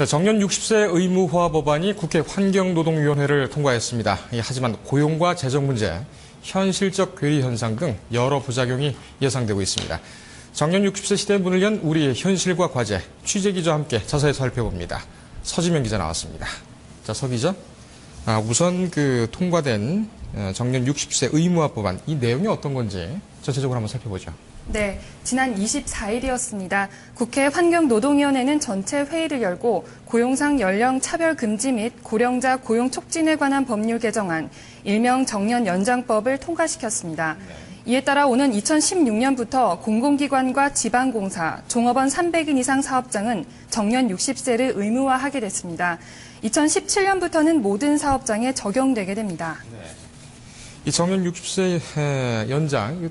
네, 정년 60세 의무화 법안이 국회 환경노동위원회를 통과했습니다. 하지만 고용과 재정 문제, 현실적 괴리 현상 등 여러 부작용이 예상되고 있습니다. 정년 60세 시대의 문을 연 우리의 현실과 과제, 취재 기자와 함께 자세히 살펴봅니다. 서지명 기자 나왔습니다. 자, 서 기자. 우선 통과된 정년 60세 의무화 법안, 이 내용이 어떤 건지 전체적으로 한번 살펴보죠. 네, 지난 24일이었습니다. 국회 환경노동위원회는 전체 회의를 열고 고용상 연령 차별 금지 및 고령자 고용 촉진에 관한 법률 개정안, 일명 정년 연장법을 통과시켰습니다. 이에 따라 오는 2016년부터 공공기관과 지방공사, 종업원 300인 이상 사업장은 정년 60세를 의무화하게 됐습니다. 2017년부터는 모든 사업장에 적용되게 됩니다. 네. 이 정년 60세 연장,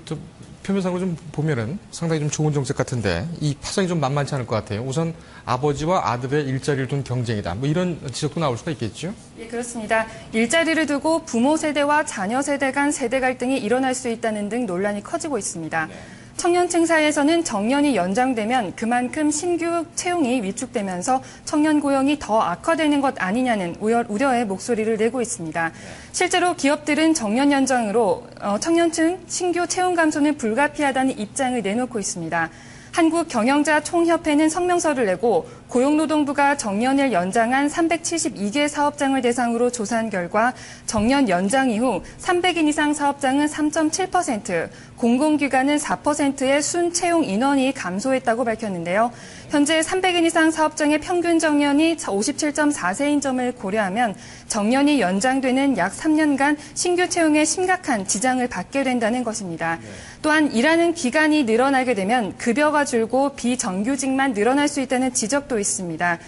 표면상으로 좀 보면은 상당히 좀 좋은 정책 같은데 이 파장이 좀 만만치 않을 것 같아요. 우선 아버지와 아들의 일자리를 둔 경쟁이다. 뭐 이런 지적도 나올 수가 있겠죠? 예, 그렇습니다. 일자리를 두고 부모 세대와 자녀 세대 간 세대 갈등이 일어날 수 있다는 등 논란이 커지고 있습니다. 네. 청년층 사이에서는 정년이 연장되면 그만큼 신규 채용이 위축되면서 청년 고용이 더 악화되는 것 아니냐는 우려의 목소리를 내고 있습니다. 실제로 기업들은 정년 연장으로 청년층 신규 채용 감소는 불가피하다는 입장을 내놓고 있습니다. 한국경영자총협회는 성명서를 내고 고용노동부가 정년을 연장한 372개 사업장을 대상으로 조사한 결과 정년 연장 이후 300인 이상 사업장은 3.7%, 공공기관은 4%의 순채용 인원이 감소했다고 밝혔는데요. 현재 300인 이상 사업장의 평균 정년이 57.4세인 점을 고려하면 정년이 연장되는 약 3년간 신규 채용에 심각한 지장을 받게 된다는 것입니다. 또한 일하는 기간이 늘어나게 되면 급여가 줄고 비정규직만 늘어날 수 있다는 지적도 있습니다.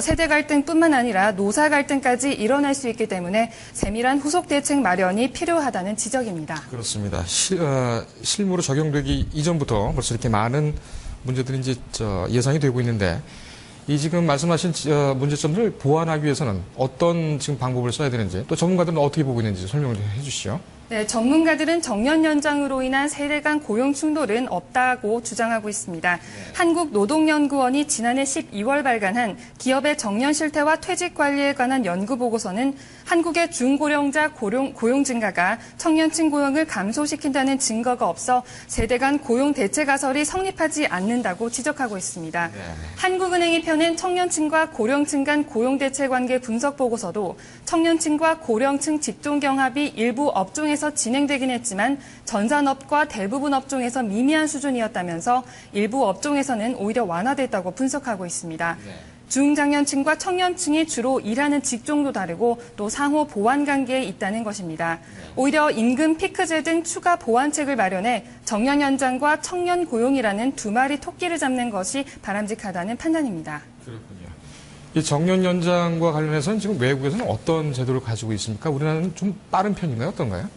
세대 갈등뿐만 아니라 노사 갈등까지 일어날 수 있기 때문에 세밀한 후속 대책 마련이 필요하다는 지적입니다. 그렇습니다. 실무로 적용되기 이전부터 벌써 이렇게 많은 문제들이 이제 예상이 되고 있는데 이 지금 말씀하신 문제점을 보완하기 위해서는 어떤 지금 방법을 써야 되는지 또 전문가들은 어떻게 보고 있는지 설명을 해주시죠. 네, 전문가들은 정년 연장으로 인한 세대 간 고용 충돌은 없다고 주장하고 있습니다. 네. 한국노동연구원이 지난해 12월 발간한 기업의 정년 실태와 퇴직 관리에 관한 연구 보고서는 한국의 중고령자 고용 증가가 청년층 고용을 감소시킨다는 증거가 없어 세대 간 고용 대체 가설이 성립하지 않는다고 지적하고 있습니다. 네. 한국은행이 펴낸 청년층과 고령층 간 고용 대체 관계 분석 보고서도 청년층과 고령층 직종 경합이 일부 업종에서 진행되긴 했지만 전산업과 대부분 업종에서 미미한 수준이었다면서 일부 업종에서는 오히려 완화됐다고 분석하고 있습니다. 네. 중장년층과 청년층이 주로 일하는 직종도 다르고 또 상호 보완 관계에 있다는 것입니다. 네. 오히려 임금 피크제 등 추가 보완책을 마련해 정년 연장과 청년 고용이라는 두 마리 토끼를 잡는 것이 바람직하다는 판단입니다. 그렇군요. 이 정년 연장과 관련해서는 지금 외국에서는 어떤 제도를 가지고 있습니까? 우리나라는 좀 빠른 편인가요? 어떤가요?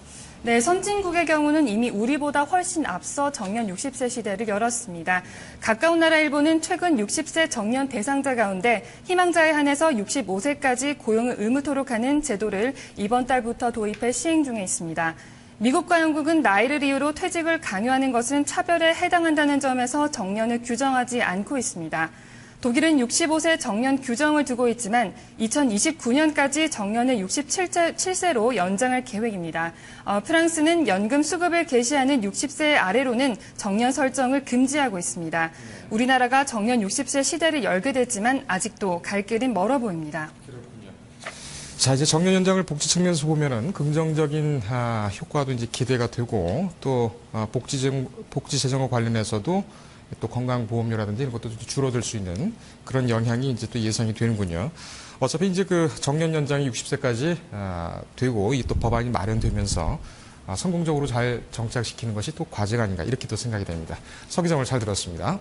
네, 선진국의 경우는 이미 우리보다 훨씬 앞서 정년 60세 시대를 열었습니다. 가까운 나라 일본은 최근 60세 정년 대상자 가운데 희망자에 한해서 65세까지 고용을 의무토록 하는 제도를 이번 달부터 도입해 시행 중에 있습니다. 미국과 영국은 나이를 이유로 퇴직을 강요하는 것은 차별에 해당한다는 점에서 정년을 규정하지 않고 있습니다. 독일은 65세 정년 규정을 두고 있지만 2029년까지 정년을 67세로 연장할 계획입니다. 프랑스는 연금 수급을 개시하는 60세 아래로는 정년 설정을 금지하고 있습니다. 우리나라가 정년 60세 시대를 열게 됐지만 아직도 갈 길은 멀어 보입니다. 그렇군요. 자, 이제 정년 연장을 복지 측면에서 보면은 긍정적인 효과도 이제 기대가 되고 또 복지 재정과 관련해서도 또 건강보험료라든지 이런 것도 줄어들 수 있는 그런 영향이 이제 또 예상이 되는군요. 어차피 이제 정년 연장이 60세까지 되고 이 또 법안이 마련되면서 성공적으로 잘 정착시키는 것이 또 과제가 아닌가 이렇게 또 생각이 됩니다. 서 기자 오늘 잘 들었습니다.